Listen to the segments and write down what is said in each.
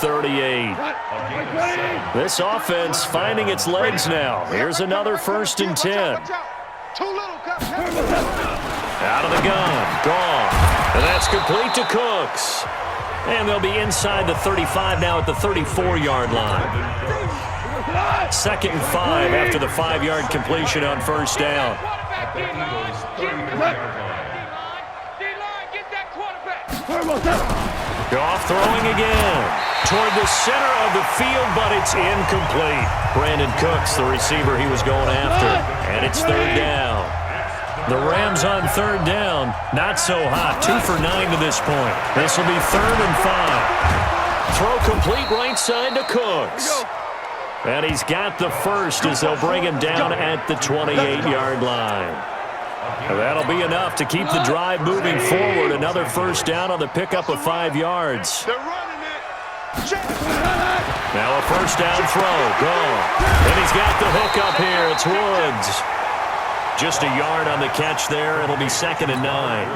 38. This offense finding its legs now. Here's another 1st and 10. Out of the gun. Gone. And that's complete to Cooks. And they'll be inside the 35 now at the 34-yard line. 2nd and 5 after the 5-yard completion on 1st down. Goff throwing again toward the center of the field, but it's incomplete. Brandon Cooks, the receiver he was going after. And it's 3rd down. The Rams on 3rd down. Not so hot. 2 for 9 to this point. This will be 3rd and 5. Throw complete right side to Cooks. And he's got the first as they'll bring him down at the 28-yard line. That'll be enough to keep the drive moving forward. Another 1st down on the pickup of 5 yards. Now a 1st down throw. Gone. And he's got the hook up here. It's Woods. Just a yard on the catch there. It'll be 2nd and 9.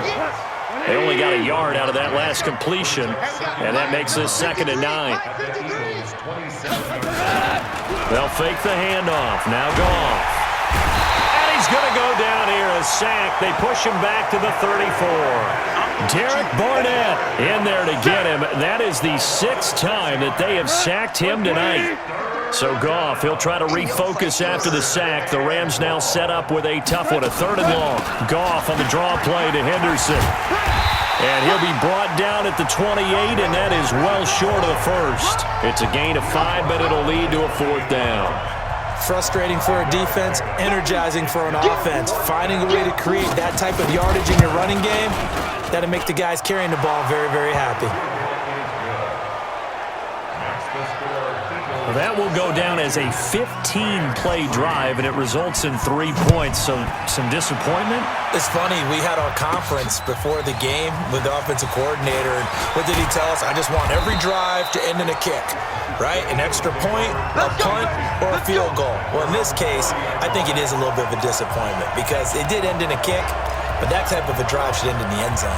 They only got a yard out of that last completion, and that makes this 2nd and 9. They'll fake the handoff. Now Goff. And he's going to go down here. A sack. They push him back to the 34. Derek Barnett in there to get him. That is the 6th time that they have sacked him tonight. So Goff, he'll try to refocus after the sack. The Rams now set up with a tough one, a 3rd and long. Goff on the draw play to Henderson. And he'll be brought down at the 28, and that is well short of the first. It's a gain of 5, but it'll lead to a 4th down. Frustrating for a defense, energizing for an offense. Finding a way to create that type of yardage in your running game, that'll make the guys carrying the ball very, very happy. That will go down as a 15-play drive, and it results in 3 points. So some disappointment? It's funny. We had our conference before the game with the offensive coordinator. And what did he tell us? I just want every drive to end in a kick, right? An extra point, a punt, or a field goal. Well, in this case, I think it is a little bit of a disappointment because it did end in a kick, but that type of a drive should end in the end zone.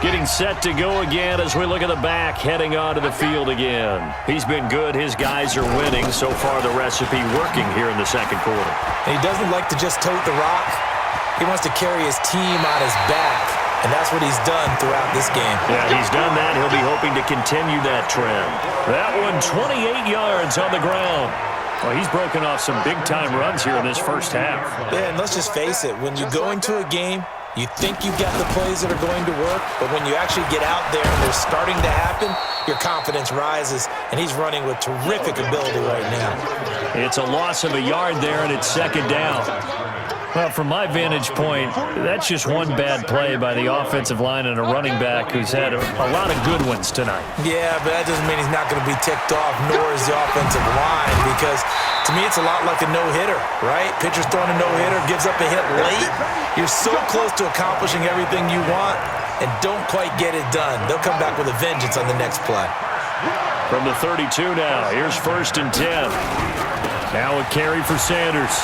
Getting set to go again as we look at the back, heading onto the field again. He's been good. His guys are winning. So far, the recipe working here in the 2nd quarter. And he doesn't like to just tote the rock. He wants to carry his team on his back, and that's what he's done throughout this game. Yeah, he's done that. He'll be hoping to continue that trend. That one, 28 yards on the ground. Well, he's broken off some big-time runs here in this first half. Yeah, and let's just face it. When you go into a game, you think you've got the plays that are going to work, but when you actually get out there and they're starting to happen, your confidence rises, and he's running with terrific ability right now. It's a loss of a yard there, and it's 2nd down. Well, from my vantage point, that's just one bad play by the offensive line and a running back who's had a lot of good ones tonight. Yeah, but that doesn't mean he's not going to be ticked off, nor is the offensive line, because to me it's a lot like a no-hitter, right? Pitcher's throwing a no-hitter, gives up a hit late. You're so close to accomplishing everything you want and don't quite get it done. They'll come back with a vengeance on the next play. From the 32 now, here's 1st and 10. Now a carry for Sanders.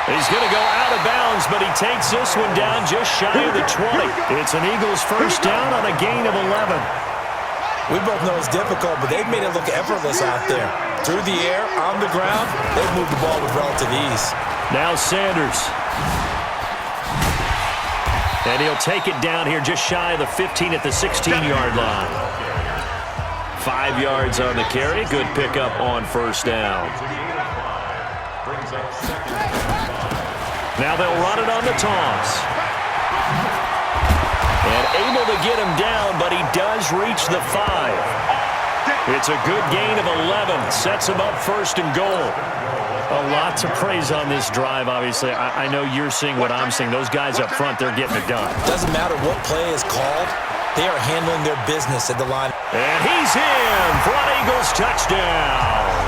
He's going to go out of bounds, but he takes this one down just shy of the 20. It's an Eagles 1st down on a gain of 11. We both know it's difficult, but they've made it look effortless out there. Through the air, on the ground, they've moved the ball with relative ease. Now Sanders. And he'll take it down here just shy of the 15 at the 16-yard line. 5 yards on the carry. Good pickup on 1st down. Now they'll run it on the toss. And able to get him down, but he does reach the 5. It's a good gain of 11. Sets him up 1st and goal. A lot to praise on this drive, obviously. I know you're seeing what I'm seeing. Those guys up front, they're getting it done. Doesn't matter what play is called. They are handling their business at the line. And he's in for an Eagles touchdown.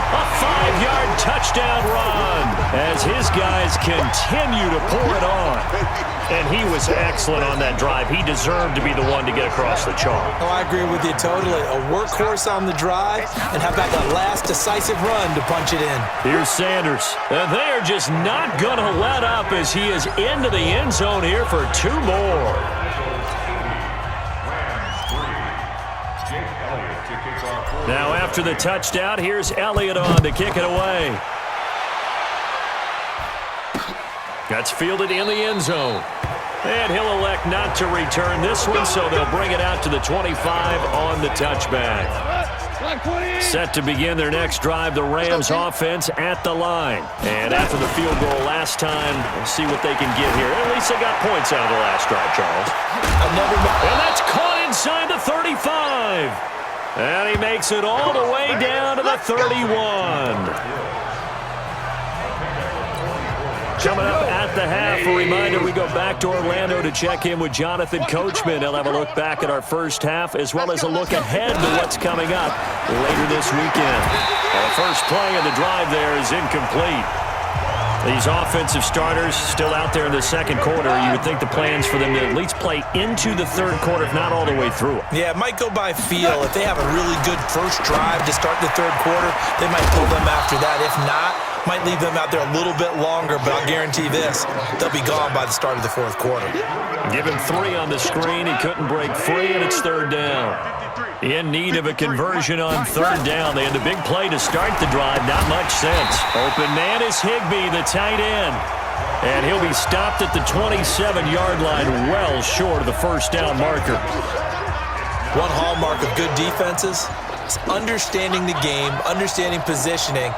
A 5-yard touchdown run as his guys continue to pour it on. And he was excellent on that drive. He deserved to be the one to get across the chalk. Oh, I agree with you totally. A workhorse on the drive, and how about that last decisive run to punch it in? Here's Sanders. And they are just not going to let up as he is into the end zone here for 2 more. Now after the touchdown, here's Elliott on to kick it away. That's fielded in the end zone. And he'll elect not to return this one, so they'll bring it out to the 25 on the touchback. Set to begin their next drive, the Rams offense at the line. And after the field goal last time, we'll see what they can get here. At least they got points out of the last drive, Charles. And that's caught inside the 35. And he makes it all the way down to the 31. Coming up at the half, a reminder, we go back to Orlando to check in with Jonathan Coachman. He'll have a look back at our first half as well as a look ahead to what's coming up later this weekend. The first play of the drive there is incomplete. These offensive starters still out there in the second quarter. You would think the plans for them to at least play into the third quarter, if not all the way through. Yeah, it might go by feel. If they have a really good first drive to start the third quarter, they might pull them after that. If not, might leave them out there a little bit longer, but I'll guarantee this, they'll be gone by the start of the fourth quarter. Give him 3 on the screen. He couldn't break free, and it's third down. In need of a conversion on third down. They had the big play to start the drive. Not much sense. Open man is Higbee, the tight end. And he'll be stopped at the 27-yard line, well short of the first down marker. One hallmark of good defenses is understanding the game, understanding positioning,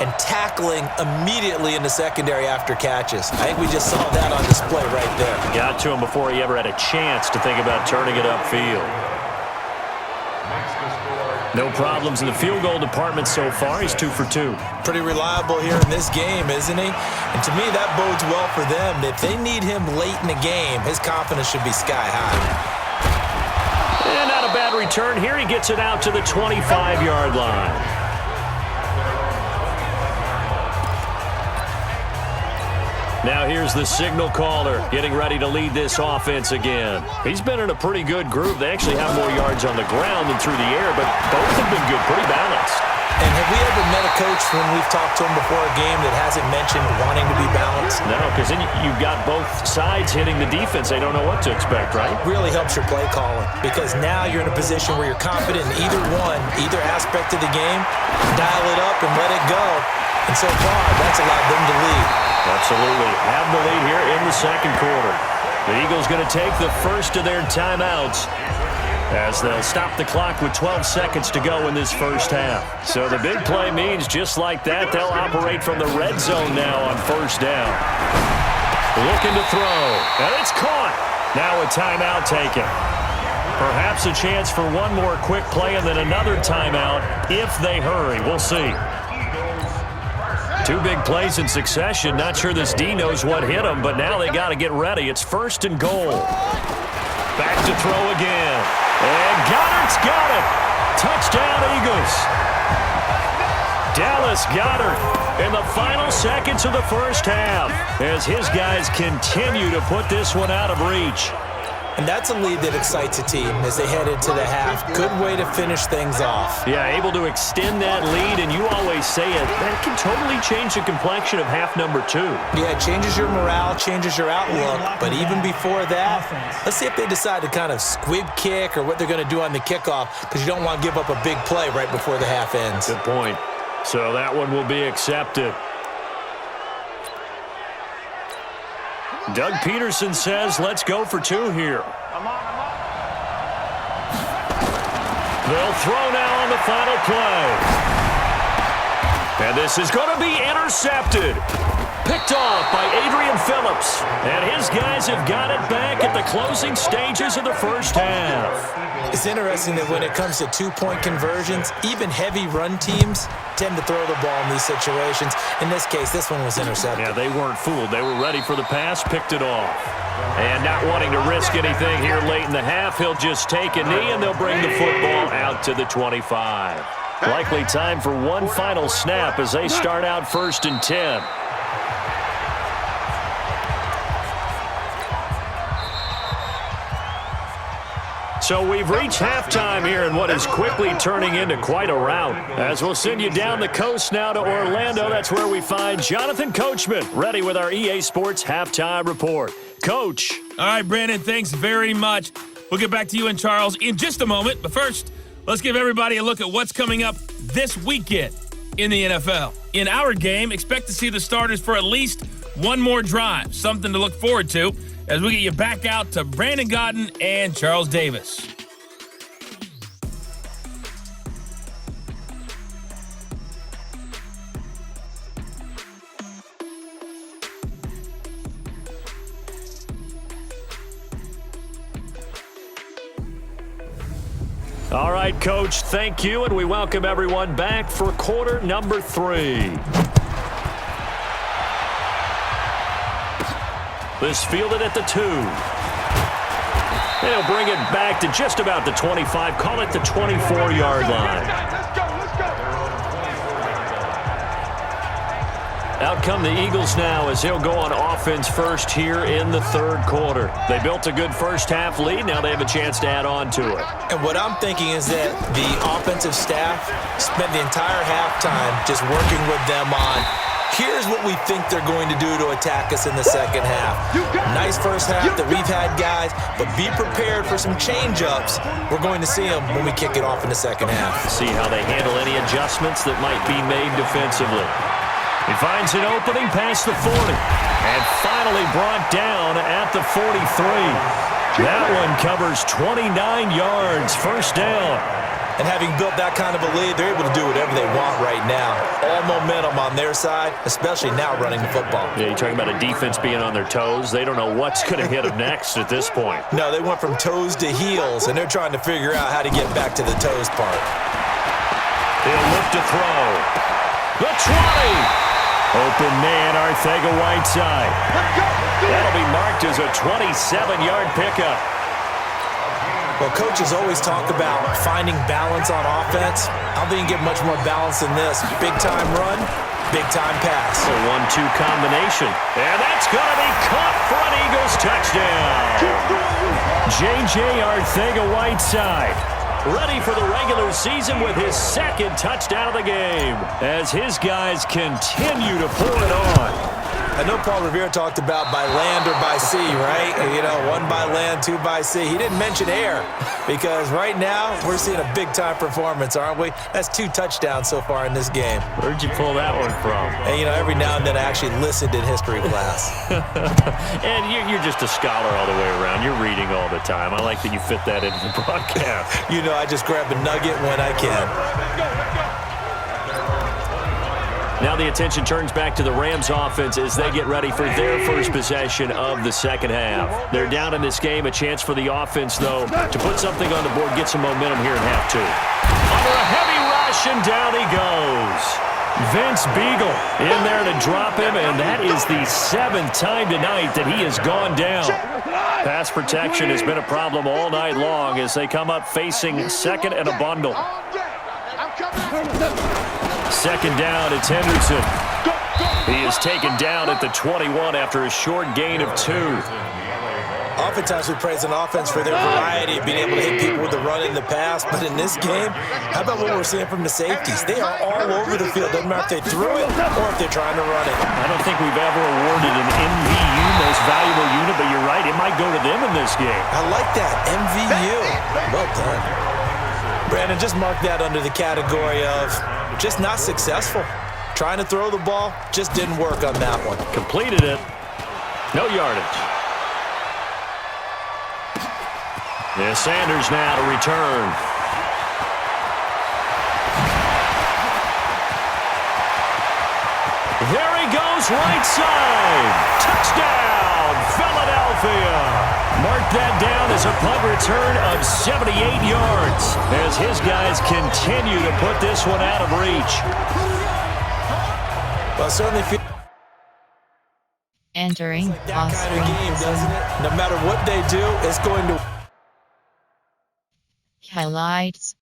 and tackling immediately in the secondary after catches. I think we just saw that on display right there. Got to him before he ever had a chance to think about turning it upfield. No problems in the field goal department so far. He's 2 for 2. Pretty reliable here in this game, isn't he? And to me, that bodes well for them. If they need him late in the game, his confidence should be sky high. And not a bad return here. He gets it out to the 25-yard line. Now here's the signal caller getting ready to lead this offense again. He's been in a pretty good group. They actually have more yards on the ground than through the air, but both have been good, pretty balanced. And have we ever met a coach when we've talked to him before a game that hasn't mentioned wanting to be balanced? No, because then you've got both sides hitting the defense. They don't know what to expect, right? Really helps your play calling, because now you're in a position where you're confident in either aspect of the game. Dial it up and let it go. And so far, that's allowed them to lead. Absolutely. Have the lead here in the second quarter. The Eagles going to take the first of their timeouts as they'll stop the clock with 12 seconds to go in this first half. So the big play means just like that, they'll operate from the red zone now on first down. Looking to throw. And it's caught. Now a timeout taken. Perhaps a chance for one more quick play and then another timeout if they hurry. We'll see. 2 big plays in succession. Not sure this D knows what hit him, but now they got to get ready. It's first and goal. Back to throw again. And Goddard's got it. Touchdown, Eagles. Dallas Goedert in the final seconds of the first half as his guys continue to put this one out of reach. And that's a lead that excites a team as they head into the half. Good way to finish things off. Yeah, able to extend that lead, and you always say it, that can totally change the complexion of half number 2. Yeah, it changes your morale, changes your outlook. But even before that, let's see if they decide to kind of squib kick or what they're going to do on the kickoff, because you don't want to give up a big play right before the half ends. Good point. So that one will be accepted. Doug Peterson says, let's go for 2 here. They'll throw now on the final play. And this is going to be intercepted. Picked off by Adrian Phillips. And his guys have got it back at the closing stages of the first half. It's interesting that when it comes to 2-point conversions, even heavy run teams tend to throw the ball in these situations. In this case, this one was intercepted. Yeah, they weren't fooled. They were ready for the pass, picked it off. And not wanting to risk anything here late in the half, he'll just take a knee, and they'll bring the football out to the 25. Likely time for one final snap as they start out first and 10. So we've reached halftime here in what is quickly turning into quite a rout. As we'll send you down the coast now to Orlando, that's where we find Jonathan Coachman, ready with our EA Sports Halftime Report. Coach. All right, Brandon, thanks very much. We'll get back to you and Charles in just a moment. But first, Let's give everybody a look at what's coming up this weekend in the NFL. In our game, expect to see the starters for at least one more drive. Something to look forward to as we get you back out to Brandon Godden and Charles Davis. All right, Coach, thank you, and we welcome everyone back for quarter number 3. This fielded at the 2. They'll bring it back to just about the 25, call it the 24-yard line. Out come the Eagles now as he'll go on offense first here in the third quarter. They built a good first half lead. Now they have a chance to add on to it. And what I'm thinking is that the offensive staff spent the entire halftime just working with them on, here's what we think they're going to do to attack us in the second half. Nice first half that we've had, guys, but be prepared for some change-ups. We're going to see them when we kick it off in the second half. See how they handle any adjustments that might be made defensively. He finds an opening past the 40 and finally brought down at the 43. That one covers 29 yards, first down. And having built that kind of a lead, they're able to do whatever they want right now. All momentum on their side, especially now running the football. Yeah, you're talking about a defense being on their toes. They don't know what's going to hit them next at this point. No, they went from toes to heels, and they're trying to figure out how to get back to the toes part. He'll look to throw. The 20. Open man, Arcega-Whiteside. That'll be marked as a 27-yard pickup. Well, coaches always talk about finding balance on offense. I don't think you can get much more balance than this. Big-time run, big-time pass. A 1-2 combination. And that's going to be caught for an Eagles touchdown. J.J. Arcega-Whiteside ready for the regular season with his second touchdown of the game as his guys continue to pour it on. I know Paul Revere talked about by land or by sea, right? You know, 1 by land, 2 by sea. He didn't mention air because right now we're seeing a big-time performance, aren't we? That's 2 touchdowns so far in this game. Where'd you pull that one from? And, you know, every now and then I actually listened in history class. And you're just a scholar all the way around. You're reading all the time. I like that you fit that into the broadcast. You know, I just grab a nugget when I can. Now the attention turns back to the Rams offense as they get ready for their first possession of the second half. They're down in this game. A chance for the offense, though, to put something on the board, get some momentum here in half 2. Under a heavy rush, and down he goes. Vince Beagle in there to drop him, and that is the 7th time tonight that he has gone down. Pass protection has been a problem all night long as they come up facing second and a bundle. Second down, it's Henderson. He is taken down at the 21 after a short gain of 2. Oftentimes we praise an offense for their variety of being able to hit people with the run and the pass, but in this game, how about what we're seeing from the safeties? They are all over the field. Doesn't matter if they threw it or if they're trying to run it. I don't think we've ever awarded an MVU, most valuable unit, but you're right, it might go to them in this game. I like that, MVU. Well done. Brandon, just mark that under the category of just not successful. Trying to throw the ball, just didn't work on that one. Completed it. No yardage. Yeah, Sanders now to return. There he goes, right side. Touchdown, Philadelphia. Mark that down as a punt return of 78 yards as his guys continue to put this one out of reach. Well, certainly feel entering like that kind of game, doesn't it? No matter what they do, it's going to highlights.